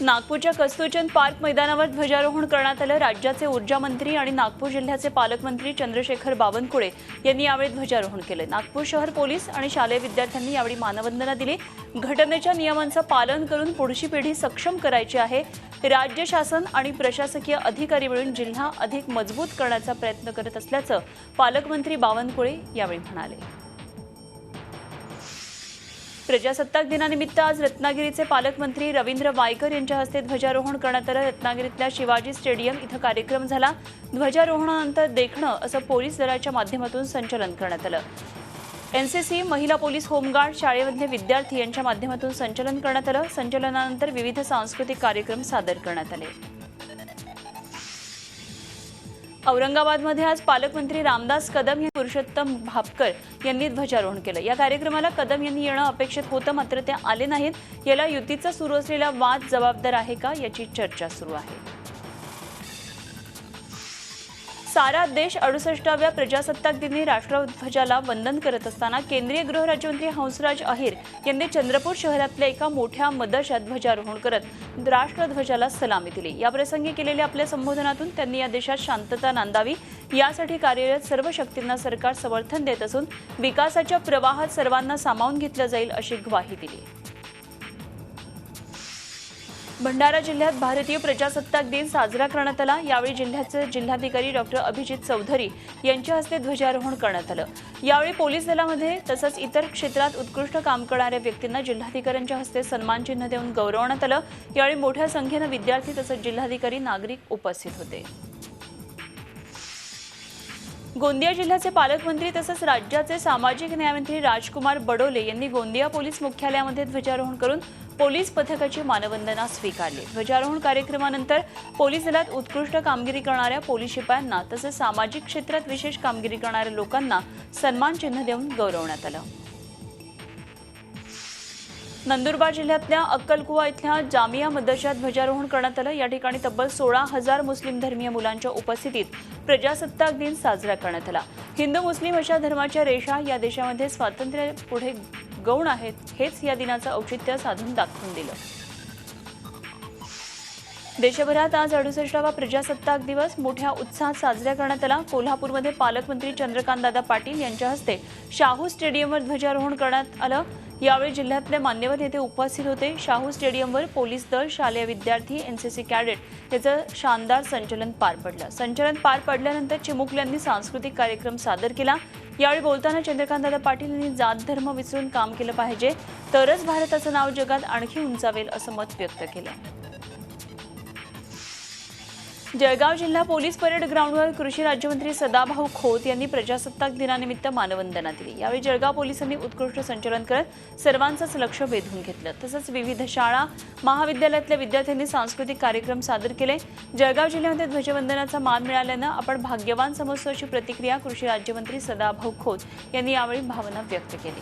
नागपूरच्या कस्तुरचंद पार्क मैदानावर ध्वजारोहण करण्यात आलं। राज्याचे ऊर्जा मंत्री आणि नागपूर जिल्ह्याचे पालकमंत्री चंद्रशेखर बावनकुळे यांनी यावेळी ध्वजारोहण केले। नागपूर शहर पोलीस आणि शालेय विद्यार्थ्यांनी यावेळी मानवंदना दिली। घटनेच्या नियमांचं पालन करून पुढची पिढी सक्षम करायची आहे। राज्य शासन आणि प्रशासकीय अधिकारी मिळून जिल्हा अधिक मजबूत करण्याचा प्रयत्न करत असल्याचं पालकमंत्री बावनकुळे यावेळी म्हणाले। प्रजासत्ताक दिनानिमित्त आज रत्नागिरीचे पालकमंत्री रवींद्र वायकर यांच्या हस्ते ध्वजारोहण करण्यात आलं। रत्नागिरीतल्या शिवाजी स्टेडियम इथं कार्यक्रम झाला। ध्वजारोहणानंतर देखणं असं पोलीस दलाच्या माध्यमातून संचलन करण्यात आलं। एनसीसी, महिला पोलीस, होमगार्ड, शाळेमधले विद्यार्थी यांच्या माध्यमातून संचलन करण्यात आलं। संचलनानंतर विविध सांस्कृतिक कार्यक्रम सादर करण्यात आले। औरंगाबादमध्ये आज पालकमंत्री रामदास कदम यांनी पुरुषोत्तम भापकर यांनी ध्वजारोहण केलं। या कार्यक्रमाला कदम यांनी येणं अपेक्षित होतं, मात्र ते आले नाहीत। याला युतीचा सुरू असलेला वाद जबाबदार आहे का याची चर्चा सुरू आहे। सारा देश 68व्या प्रजासत्ताक दिनी राष्ट्रध्वजाला वंदन करत असताना केंद्रीय गृह राज्यमंत्री हंसराज अहिर यांनी चंद्रपूर शहरातल्या एका मोठ्या मदरशात ध्वजारोहण करत राष्ट्रध्वजाला सलामी दिली। याप्रसंगी केलेल्या आपल्या संबोधनातून त्यांनी या देशात शांतता नांदावी यासाठी कार्यरत सर्व शक्तींना सरकार समर्थन देत असून विकासाच्या प्रवाहात सर्वांना सामावून घेतलं जाईल अशी ग्वाही दिली। भंडारा जिल्ह्यात भारतीय प्रजासत्ताक दिन साजरा करण्यात आला। यावेळी जिल्ह्याचे जिल्हाधिकारी डॉक्टर अभिजित चौधरी यांच्या हस्ते ध्वजारोहण करण्यात आलं। यावेळी पोलीस दलामध्ये तसंच इतर क्षेत्रात उत्कृष्ट काम करणाऱ्या व्यक्तींना जिल्हाधिकाऱ्यांच्या हस्ते सन्मान चिन्ह देऊन गौरवण्यात आलं। यावेळी मोठ्या संख्येनं विद्यार्थी तसंच जिल्हाधिकारी नागरिक उपस्थित होते। गोंदिया जिल्ह्याचे पालकमंत्री तसंच राज्याचे सामाजिक न्यायमंत्री राजकुमार बडोले यांनी गोंदिया पोलीस मुख्यालयामध्ये ध्वजारोहण करून पोलीस पथकाची मानवंदना स्वीकारली। ध्वजारोहण कार्यक्रमानंतर पोलीस दलात उत्कृष्ट कामगिरी करणाऱ्या पोलीस शिपायांना तसंच सामाजिक क्षेत्रात विशेष कामगिरी करणाऱ्या लोकांना सन्मान चिन्ह देऊन गौरवण्यात आलं। नंदुरबार जिल्ह्यातल्या अक्कलकुवा इथल्या जामिया मदरशात ध्वजारोहण करण्यात आलं। या ठिकाणी तब्बल 16,000 मुस्लिम धर्मीय मुलांच्या उपस्थितीत प्रजासत्ताक दिन साजरा करण्यात आला। हिंदू मुस्लिम अशा धर्माच्या रेषा या देशामध्ये स्वातंत्र्य पुढे गौण आहेत, हेच या दिनाचं औचित्य साधून दाखवून दिलं। देशभरात आज 68वा प्रजासत्ताक दिवस मोठ्या उत्साहात साजरा करण्यात आला। कोल्हापूरमध्ये पालकमंत्री चंद्रकांतदादा पाटील यांच्या हस्ते शाहू स्टेडियमवर ध्वजारोहण करण्यात आलं। यावेळी जिल्ह्यातले मान्यवर नेते उपस्थित होते। शाहू स्टेडियमवर पोलीस दल, शालेय विद्यार्थी, एनसीसी कॅडेट याचं शानदार संचलन पार पडलं। संचलन पार पडल्यानंतर चिमुकल्यांनी सांस्कृतिक कार्यक्रम सादर केला। यावेळी बोलताना चंद्रकांतदादा पाटील यांनी जात धर्म विसरून काम केलं पाहिजे, तरच भारताचं नाव जगात आणखी उंचावेल असं मत व्यक्त केलं। जळगाव जिल्हा पोलीस परेड ग्राउंडवर कृषी राज्यमंत्री सदाभाऊ खोत यांनी प्रजासत्ताक दिनानिमित्त मानवंदना दिली। यावेळी जळगाव पोलिसांनी उत्कृष्ट संचलन करत सर्वांचंच लक्ष वेधून घेतलं। तसंच विविध शाळा, महाविद्यालयातल्या विद्यार्थ्यांनी सांस्कृतिक कार्यक्रम सादर केले। जळगाव जिल्ह्यामध्ये ध्वजवंदनाचा मान मिळाल्यानं आपण भाग्यवान समजतो अशी प्रतिक्रिया कृषी राज्यमंत्री सदाभाऊ खोत यांनी यावेळी भावना व्यक्त केली।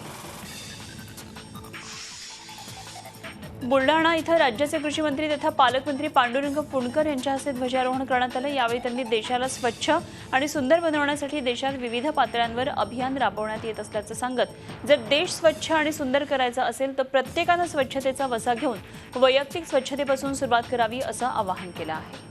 बुलढाणा इथं राज्याचे कृषी मंत्री तथा पालकमंत्री पांडुरंग पुणकर यांच्या हस्ते ध्वजारोहण करण्यात आलं। यावेळी त्यांनी देशाला स्वच्छ आणि सुंदर बनवण्यासाठी देशात विविध पातळ्यांवर अभियान राबवण्यात येत असल्याचं सांगत जर देश स्वच्छ आणि सुंदर करायचा असेल तर प्रत्येकानं स्वच्छतेचा वसा घेऊन वैयक्तिक स्वच्छतेपासून सुरुवात करावी असं आवाहन केलं आहे।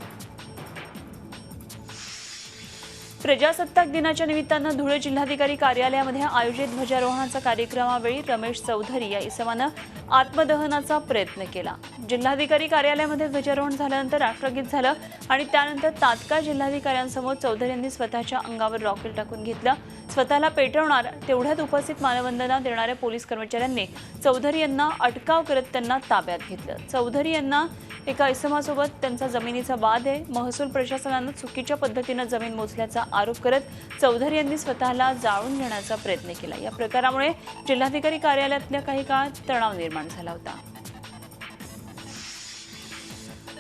प्रजासत्ताक दिनाच्या निमित्तानं धुळे जिल्हाधिकारी कार्यालयामध्ये आयोजित ध्वजारोहणाचा कार्यक्रमावेळी रमेश चौधरी या इसमानं आत्मदहनाचा प्रयत्न केला। जिल्हाधिकारी कार्यालयामध्ये ध्वजारोहण झाल्यानंतर राष्ट्रगीत झालं आणि त्यानंतर तात्काळ जिल्हाधिकाऱ्यांसमोर चौधरी यांनी स्वतःच्या अंगावर रॉकेल टाकून घेतलं। स्वतःला पेटवणार तेवढ्यात उपस्थित मानवंदना देणाऱ्या पोलीस कर्मचाऱ्यांनी चौधरी यांना अटकाव करत त्यांना ताब्यात घेतलं। चौधरी यांना एका इसमासोबत त्यांचा जमिनीचा वाद आहे, महसूल प्रशासनानं चुकीच्या पद्धतीनं जमीन मोजल्याचा आरोप करत चौधरी यांनी स्वतःला जाळून घेण्याचा प्रयत्न केला। या प्रकारामुळे जिल्हाधिकारी कार्यालयातल्या काही काळ तणाव निर्माण झाला होता।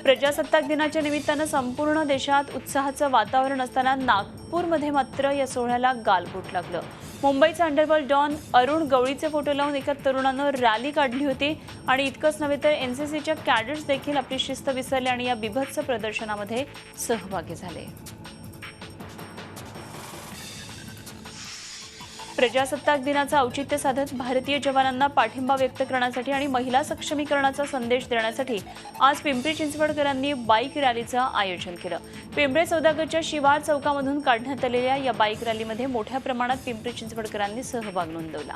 प्रजासत्ताक दिनाच्या निमित्तानं संपूर्ण देशात उत्साहाचं वातावरण असताना नागपूरमध्ये मात्र या सोहळ्याला गालबोट लागलं। मुंबईचा अंडरवर्ल्ड डॉन अरुण गवळीचे फोटो लावून एका तरुणानं रॅली काढली होती आणि इतकंच नव्हे तर एनसीसीच्या कॅडेट्स देखील आपली शिस्त विसरले आणि या बिभत्स प्रदर्शनामध्ये सहभागी झाले। प्रजासत्ताक दिनाचं औचित्य साधत भारतीय जवानांना पाठिंबा व्यक्त करण्यासाठी आणि महिला सक्षमीकरणाचा संदेश देण्यासाठी आज पिंपरी चिंचवडकरांनी बाईक रॅलीचं आयोजन केलं। पिंपरी सौदागरच्या शिवार चौकामधून काढण्यात आलेल्या या बाईक रॅलीमध्ये मोठ्या प्रमाणात पिंपरी चिंचवडकरांनी सहभाग नोंदवला।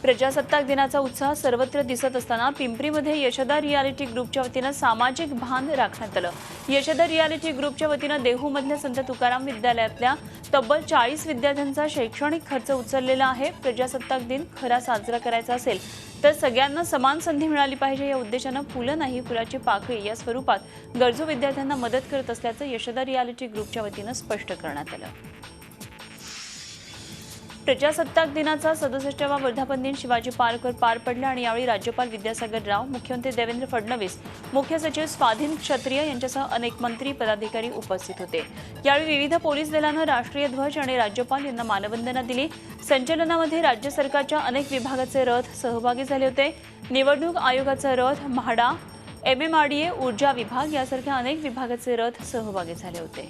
प्रजासत्ताक दिनाचा उत्साह सर्वत्र दिसत असताना पिंपरीमध्ये यशदा रियालिटी ग्रुपच्या वतीनं सामाजिक भान राखण्यात आलं। यशदा रियालिटी ग्रुपच्या वतीनं देहूमधल्या संत तुकाराम विद्यालयातल्या तब्बल 40 विद्यार्थ्यांचा शैक्षणिक खर्च उचललेला आहे। प्रजासत्ताक दिन खरा साजरा करायचा असेल तर सगळ्यांना समान संधी मिळाली पाहिजे या उद्देशानं फुलं नाही फुलाची पाकळी या स्वरूपात गरजू विद्यार्थ्यांना मदत करत असल्याचं यशदा रियालिटी ग्रुपच्या वतीनं स्पष्ट करण्यात आलं। प्रजासत्ताक दिनाचा 67वा वर्धापन दिन शिवाजी पार्कवर पार पडला आणि यावेळी राज्यपाल विद्यासागर राव, मुख्यमंत्री देवेंद्र फडणवीस, मुख्य सचिव स्वाधीन क्षत्रिय यांच्यासह अनेक मंत्री पदाधिकारी उपस्थित होते। यावेळी विविध पोलीस दलानं राष्ट्रीय ध्वज आणि राज्यपाल यांना मानवंदना दिली। संचलनामध्ये राज्य सरकारच्या अनेक विभागाचे रथ सहभागी झाले होते। निवडणूक आयोगाचा रथ, म्हाडा, MMRDA, ऊर्जा विभाग यासारख्या अनेक विभागाचे रथ सहभागी झाले होते।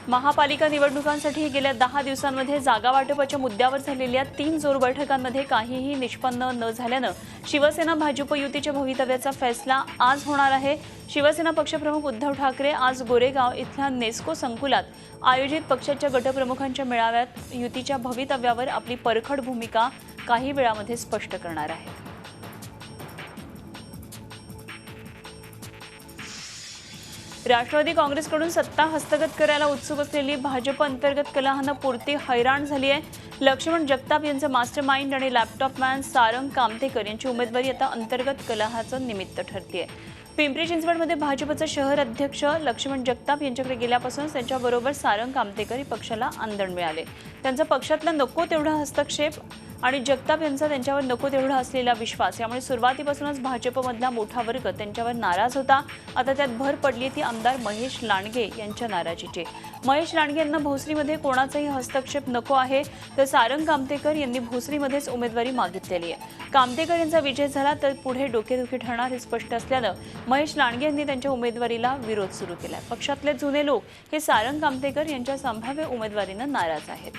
महापालिका निवडणुकांसाठी गेल्या 10 दिवसांमध्ये जागा वाटपाच्या मुद्द्यावर झालेल्या 3 जोर बैठकांमध्ये काहीही निष्पन्न न झाल्यानं शिवसेना भाजप युतीच्या भवितव्याचा फैसला आज होणार आहे। शिवसेना पक्षप्रमुख उद्धव ठाकरे आज गोरेगाव इथल्या नेस्को संकुलात आयोजित पक्षाच्या गटप्रमुखांच्या मेळाव्यात युतीच्या भवितव्यावर आपली परखड भूमिका काही वेळामध्ये स्पष्ट करणार आहेत। राष्ट्रवादी काँग्रेसकडून सत्ता हस्तगत करायला उत्सुक असलेली भाजप अंतर्गत कलहानं पुरती हैराण झाली आहे। लक्ष्मण जगताप यांचं मास्टरमाइंड आणि लॅपटॉप मॅन सारंग कामतेकर यांची उमेदवारी आता अंतर्गत कलहाचं निमित्त ठरतेय। पिंपरी चिंचवडमध्ये भाजपचे शहर अध्यक्ष लक्ष्मण जगताप यांच्याकडे गेल्यापासून त्यांच्याबरोबर सारंग कामतेकर पक्षाला आंदण मिळाले। त्यांचा पक्षातला नको तेवढा हस्तक्षेप आणि जगताप यांचा त्यांच्यावर नको तेवढा असलेला विश्वास यामुळे सुरुवातीपासूनच भाजपमधला मोठा वर्ग त्यांच्यावर नाराज होता। आता त्यात भर पडली ती आमदार महेश लांडगे यांच्या नाराजीची। महेश लांडगे यांना भोसरीमध्ये कोणाचाही हस्तक्षेप नको आहे तर सारंग कामतेकर यांनी भोसरीमध्येच उमेदवारी मागितलेली आहे। कामतेकर यांचा विजय झाला तर पुढे डोकेदुखी ठरणार हे स्पष्ट असल्यानं महेश लांडगे यांनी त्यांच्या उमेदवारीला विरोध सुरू केलाय। पक्षातले जुने लोक हे सारंग कामतेकर यांच्या संभाव्य उमेदवारीनं नाराज आहेत।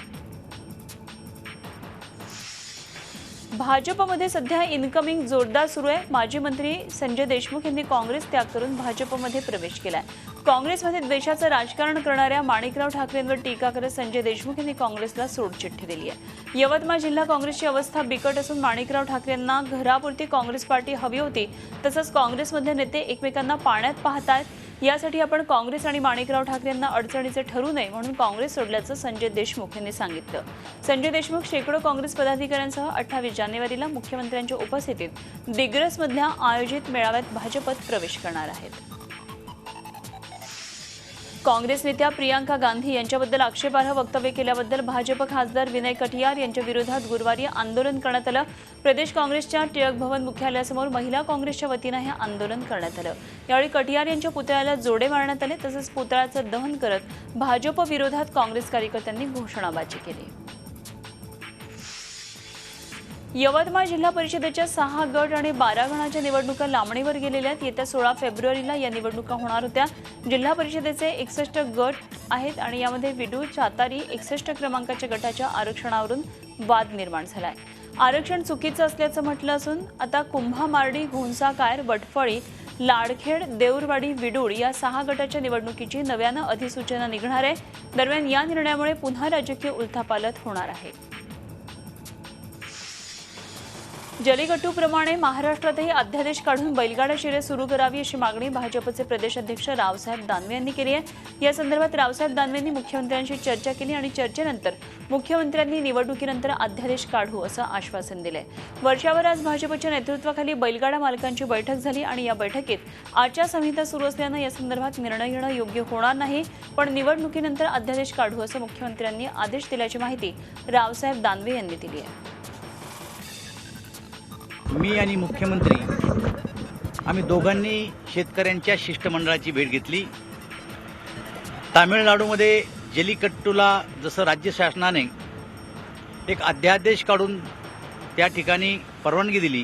भाजपमध्ये सध्या इनकमिंग जोरदार सुरू आहे। माजी मंत्री संजय देशमुख यांनी काँग्रेस त्याग करून भाजपमध्ये प्रवेश केलाय। काँग्रेसमध्ये द्वेषाचं राजकारण करणाऱ्या माणिकराव ठाकरेंवर टीका करत संजय देशमुख यांनी काँग्रेसला सोडचिठ्ठी दिली आहे। यवतमाळ जिल्हा काँग्रेसची अवस्था बिकट असून माणिकराव ठाकरेंना घरापुरती काँग्रेस पार्टी हवी होती, तसंच काँग्रेसमधले नेते एकमेकांना पाण्यात पाहतायत। यासाठी आपण काँग्रेस आणि माणिकराव ठाकरे यांना अडचणीचे ठरू नये म्हणून काँग्रेस सोडल्याचं संजय देशमुख यांनी सांगितलं। संजय देशमुख शेकडो काँग्रेस पदाधिकाऱ्यांसह 28 जानेवारीला मुख्यमंत्र्यांच्या उपस्थितीत दिग्रसमधल्या आयोजित मेळाव्यात भाजपत प्रवेश करणार आहेत। काँग्रेस नेत्या प्रियांका गांधी यांच्याबद्दल आक्षेपार्ह वक्तव्य केल्याबद्दल भाजप खासदार विनय कटियार यांच्या विरोधात गुरुवारी आंदोलन करण्यात आलं। प्रदेश काँग्रेसच्या टिळक भवन मुख्यालयासमोर महिला काँग्रेसच्या वतीनं हे आंदोलन करण्यात आलं। यावेळी कटियार यांच्या पुतळ्याला जोडे मारण्यात आले तसंच पुतळ्याचं दहन करत भाजप विरोधात काँग्रेस कार्यकर्त्यांनी घोषणाबाजी केली। यवतमाळ जिल्हा परिषदेच्या 6 गट आणि 12 गणाच्या निवडणुका लांबणीवर गेलेल्या आहेत। येत्या 16 फेब्रुवारीला या निवडणुका होणार होत्या। जिल्हा परिषदेचे 61 गट आहेत आणि यामध्ये विडूळ चातारी 61 क्रमांकाच्या गटाच्या आरक्षणावरून वाद निर्माण झालाय। आरक्षण चुकीचं असल्याचं म्हटलं असून आता कुंभामार्डी, घोणसा कायर, वटफळी, लाडखेड, देऊरवाडी, विडूळ या 6 गटाच्या निवडणुकीची नव्यानं अधिसूचना निघणार आहे। दरम्यान या निर्णयामुळे पुन्हा राजकीय उलथापालथ होणार आहे। जलीकट्टूप्रमाणे महाराष्ट्रातही अध्यादेश काढून बैलगाडा शर्यत सुरू करावी अशी मागणी भाजपचे प्रदेश अध्यक्ष रावसाहेब दानवे यांनी केली आहे। या संदर्भात रावसाहेब दानवेंनी मुख्यमंत्र्यांशी चर्चा केली आणि चर्चेनंतर मुख्यमंत्र्यांनी निवडणुकीनंतर अध्यादेश काढू असं आश्वासन दिलंय। वर्षावर आज भाजपच्या नेतृत्वाखाली बैलगाडा मालकांची बैठक झाली आणि या बैठकीत आचारसंहिता सुरू असल्यानं या संदर्भात निर्णय घेणं योग्य होणार नाही, पण निवडणुकीनंतर अध्यादेश काढू असं मुख्यमंत्र्यांनी आदेश दिल्याची माहिती रावसाहेब दानवे यांनी दिली आहे। मी आणि मुख्यमंत्री आम्ही दोघांनी शेतकऱ्यांच्या शिष्टमंडळाची भेट घेतली। तामिळनाडूमध्ये जलीकट्टूला जसं राज्य शासनाने एक अध्यादेश काढून त्या ठिकाणी परवानगी दिली,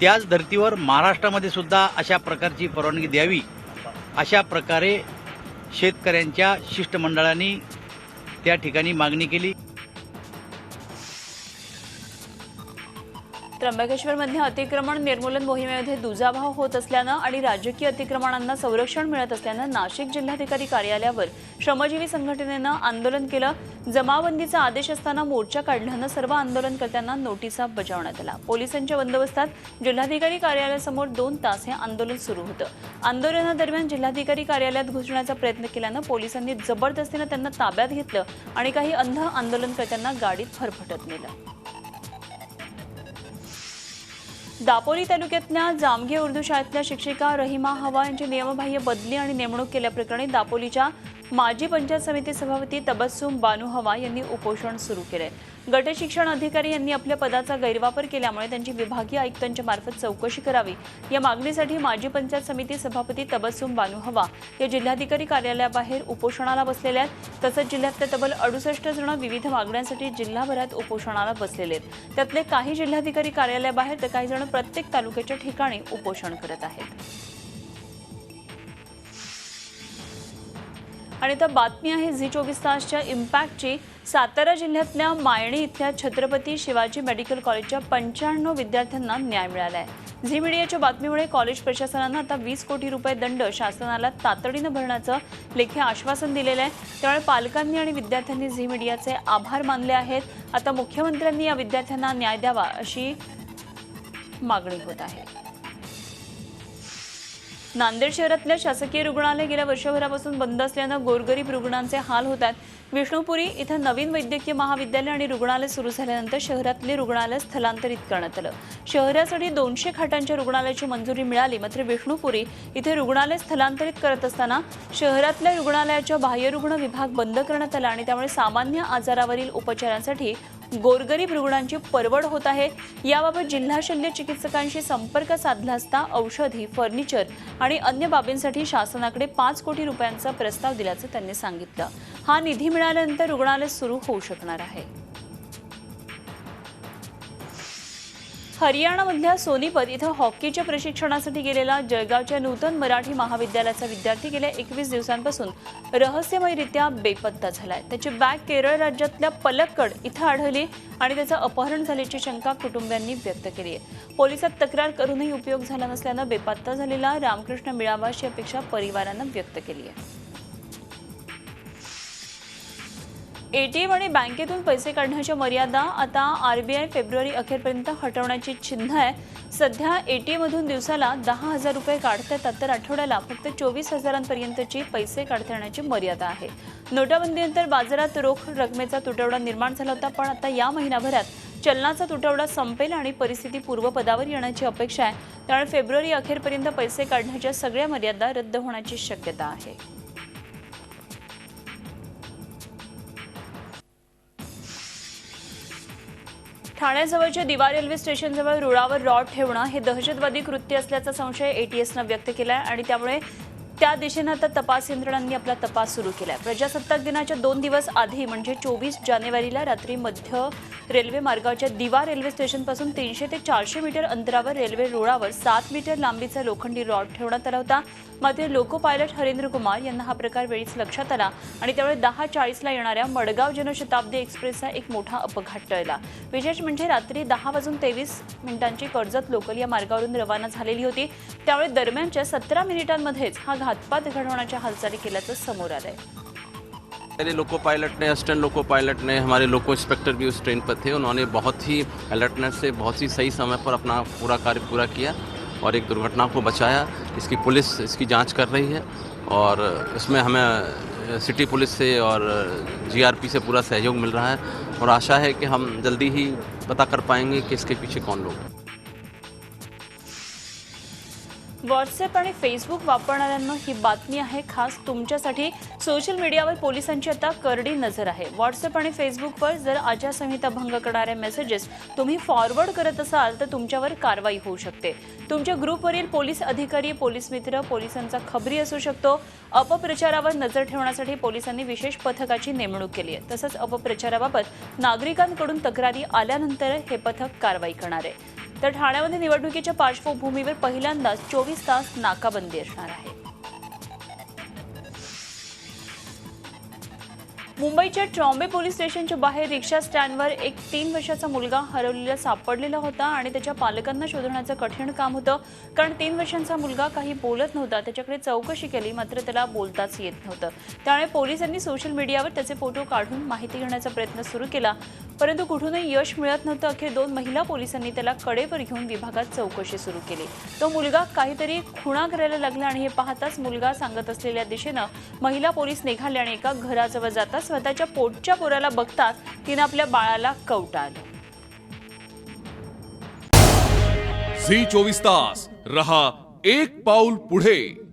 त्याच धर्तीवर महाराष्ट्रामध्ये सुद्धा अशा प्रकारची परवानगी द्यावी, अशा प्रकारे शेतकऱ्यांच्या शिष्टमंडळाने त्या ठिकाणी मागणी केली. त्र्यंबकेश्वरमध्ये अतिक्रमण निर्मूलन मोहिमेमध्ये दुजाभाव होत असल्यानं आणि राजकीय अतिक्रमणांना संरक्षण मिळत असल्यानं नाशिक जिल्हाधिकारी कार्यालयावर श्रमजीवी संघटनेनं आंदोलन केलं. जमावबंदीचा आदेश असताना मोर्चा काढल्यानं सर्व आंदोलनकर्त्यांना नोटिसा बजावण्यात आल्या. पोलिसांच्या बंदोबस्तात जिल्हाधिकारी कार्यालयासमोर 2 तास हे आंदोलन सुरू होतं. आंदोलनादरम्यान जिल्हाधिकारी कार्यालयात घुसण्याचा प्रयत्न केल्यानं पोलिसांनी जबरदस्तीनं त्यांना ताब्यात घेतलं आणि काही अंध आंदोलनकर्त्यांना गाडीत फरफटत नेलं. दापोली तालुक्यातल्या जामगे उर्दू शाळेतल्या शिक्षिका रहिमा हवा यांची नियमबाह्य बदली आणि नेमणूक केल्याप्रकरणी दापोलीच्या माजी पंचायत समिती सभापती तबस्सुम बानू हवा यांनी उपोषण सुरू केले. गट शिक्षण अधिकारी यांनी आपल्या पदाचा गैरवापर केल्यामुळे त्यांची विभागीय आयुक्तांच्या मार्फत चौकशी करावी या मागणीसाठी माजी पंचायत समिती सभापती तबस्सुम बानू हवा या जिल्हाधिकारी कार्यालयाबाहेर उपोषणाला बसलेले आहेत. तसंच जिल्ह्यातले तब्बल 68 जण विविध मागण्यांसाठी जिल्हाभरात उपोषणाला बसलेले आहेत. त्यातले काही जिल्हाधिकारी कार्यालयाबाहेर तर काही जण प्रत्येक तालुक्याच्या ठिकाणी उपोषण करत आहेत. आणि आता बातमी आहे झी24 तासच्या इम्पॅक्टची. सातारा जिल्ह्यातल्या मायणी इथल्या छत्रपती शिवाजी मेडिकल कॉलेजच्या 95 विद्यार्थ्यांना न्याय मिळाला आहे. झी मीडियाच्या बातमीमुळे कॉलेज प्रशासनानं आता 20 कोटी रुपये दंड शासनाला तातडीनं भरण्याचं लेखी आश्वासन दिलेलं आहे. त्यामुळे पालकांनी आणि विद्यार्थ्यांनी झी मीडियाचे आभार मानले आहेत. आता मुख्यमंत्र्यांनी या विद्यार्थ्यांना न्याय द्यावा अशी मागणी होत आहे. नांदेड शहरातल्या शासकीय रुग्णालय गेल्या वर्षभरापासून बंद असल्यानं गोरगरीब रुग्णांचे हाल होतात. विष्णुपुरी इथं नवीन वैद्यकीय महाविद्यालय आणि रुग्णालय सुरू झाल्यानंतर शहरातले रुग्णालय स्थलांतरित करण्यात आलं. शहरासाठी 200 खाटांच्या रुग्णालयाची मंजुरी मिळाली, मात्र विष्णुपुरी इथे रुग्णालय स्थलांतरित करत असताना शहरातल्या रुग्णालयाच्या बाह्यरुग्ण विभाग बंद करण्यात आला आणि त्यामुळे सामान्य आजारावरील उपचारांसाठी गोरगरीब रुग्णांची परवड होत आहे. याबाबत जिल्हा शल्य चिकित्सकांशी संपर्क साधला असता औषधी, फर्निचर आणि अन्य बाबींसाठी शासनाकडे 5 कोटी रुपयांचा प्रस्ताव दिल्याचं त्यांनी सांगितलं. हा निधी मिळाल्यानंतर रुग्णालय सुरू होऊ शकणार आहे. हरियाणामधल्या सोनीपत इथं हॉकीच्या प्रशिक्षणासाठी गेलेला जळगावच्या नूतन मराठी महाविद्यालयाचा विद्यार्थी गेल्या 21 दिवसांपासून रहस्यमयरित्या बेपत्ता झालाय. त्याची बॅग केरळ राज्यातल्या पलक्कड इथं आढळली आणि त्याचं अपहरण झाल्याची शंका कुटुंबियांनी व्यक्त केली आहे. पोलिसात तक्रार करूनही उपयोग झाला नसल्यानं बेपत्ता झालेला रामकृष्ण मिळावा अशी अपेक्षा परिवारानं व्यक्त केली आहे. एटीएम आणि बँकेतून पैसे काढण्याच्या मर्यादा आता आरबीआय फेब्रुवारी अखेरपर्यंत हटवण्याची चिन्ह आहे. सध्या एटीएममधून दिवसाला 10,000 रुपये काढता येतात, तर आठवड्याला फक्त 24,000पर्यंतची पैसे काढता येण्याची मर्यादा आहे. नोटाबंदीनंतर बाजारात रोख रकमेचा तुटवडा निर्माण झाला होता, पण आता या महिनाभरात चलनाचा तुटवडा संपेल आणि परिस्थिती पूर्वपदावर येण्याची अपेक्षा आहे. त्यामुळे फेब्रुवारी अखेरपर्यंत पैसे काढण्याच्या सगळ्या मर्यादा रद्द होण्याची शक्यता आहे. ठाण्याजवळच्या दिवा रेल्वे स्टेशनजवळ रुळावर रॉड ठेवणं हे दहशतवादी कृत्य असल्याचा संशय एटीएसनं व्यक्त केलाय आणि त्यामुळे त्या दिशेनं आता तपास यंत्रणांनी आपला तपास सुरू केलाय. प्रजासत्ताक दिनाच्या 2 दिवस आधी म्हणजे 24 जानेवारीला रात्री मध्य रेल्वे मार्गावरच्या दिवा रेल्वे स्टेशनपासून 300 ते 400 मीटर अंतरावर रेल्वे रुळावर 7 मीटर लांबीचा लोखंडी रॉड ठेवण्यात आला होता. मात्र लोको पायलट हरेंद्र कुमार यांना हा प्रकार वेळीच लक्षात आला आणि त्यामुळे 10:40ला येणाऱ्या मडगाव जनशताब्दी एक्सप्रेसचा एक मोठा अपघात टळला. विशेष म्हणजे रात्री 10:23 कर्जत लोकल या मार्गावरून रवाना झालेली होती. त्यामुळे दरम्यानच्या 17 मिनिटांमध्येच हा घातपात घडवण्याच्या हालचाली केल्याचं समोर आलंय. मेरे लोको पायलट ने, असिस्टेंट लोको पायलट ने, हमारे लोको इंस्पेक्टर भी उस ट्रेन पर थे. उन्होंने बहुत ही अलर्टनेस से बहुत ही सही समय पर अपना पूरा कार्य पूरा किया और एक दुर्घटना को बचाया. इसकी पुलिस इसकी जांच कर रही है और इसमें हमें सिटी पुलिस से और जीआरपी से पूरा सहयोग मिल रहा है और आशा है कि हम जल्दी ही पता कर पाएंगे कि इसके पीछे कौन लोग हैं. व्हॉट्सअप आणि फेसबुक वापरणाऱ्यांना ही बातमी आहे खास तुमच्यासाठी. सोशल मीडियावर पोलिसांची आता करडी नजर आहे. व्हॉट्सअप आणि फेसबुकवर जर आचारसंहिता भंग करणारे मेसेजेस तुम्ही फॉरवर्ड करत असाल तर तुमच्यावर कारवाई होऊ शकते. तुमच्या ग्रुपवरील पोलीस अधिकारी, पोलीस मित्र, पोलिसांचा खबरी असू शकतो. अपप्रचारावर नजर ठेवण्यासाठी पोलिसांनी विशेष पथकाची नेमणूक केली आहे. तसंच अपप्रचाराबाबत नागरिकांकडून तक्रारी आल्यानंतर हे पथक कारवाई करणार आहे. तर ठाण्यामध्ये निवडणुकीच्या पार्श्वभूमीवर पहिल्यांदाच 24 तास नाकाबंदी असणार आहे. मुंबईच्या ट्रॉम्बे पोलीस स्टेशनच्या बाहेर रिक्षा स्टँडवर एक 3 वर्षाचा मुलगा हरवलेला सापडलेला होता आणि त्याच्या पालकांना शोधण्याचं कठीण काम होतं, कारण 3 वर्षांचा मुलगा काही बोलत नव्हता. त्याच्याकडे चौकशी केली, मात्र त्याला बोलताच येत नव्हतं. त्यामुळे पोलिसांनी सोशल मीडियावर त्याचे फोटो काढून माहिती घेण्याचा प्रयत्न सुरू केला, परंतु कुठूनही यश मिळत नव्हतं. अखेर 2 महिला पोलिसांनी त्याला कडेवर घेऊन विभागात चौकशी सुरू केली. तो मुलगा काहीतरी खुणा करायला लागला आणि हे पाहताच मुलगा सांगत असलेल्या दिशेनं महिला पोलीस निघाले आणि एका घराजवळ जाताच स्वतःच्या पोटच्या पोराला बघताच तिनं आपल्या बाळाला कवटाळलं. झी 24 तास रहा एक पाऊल पुढे.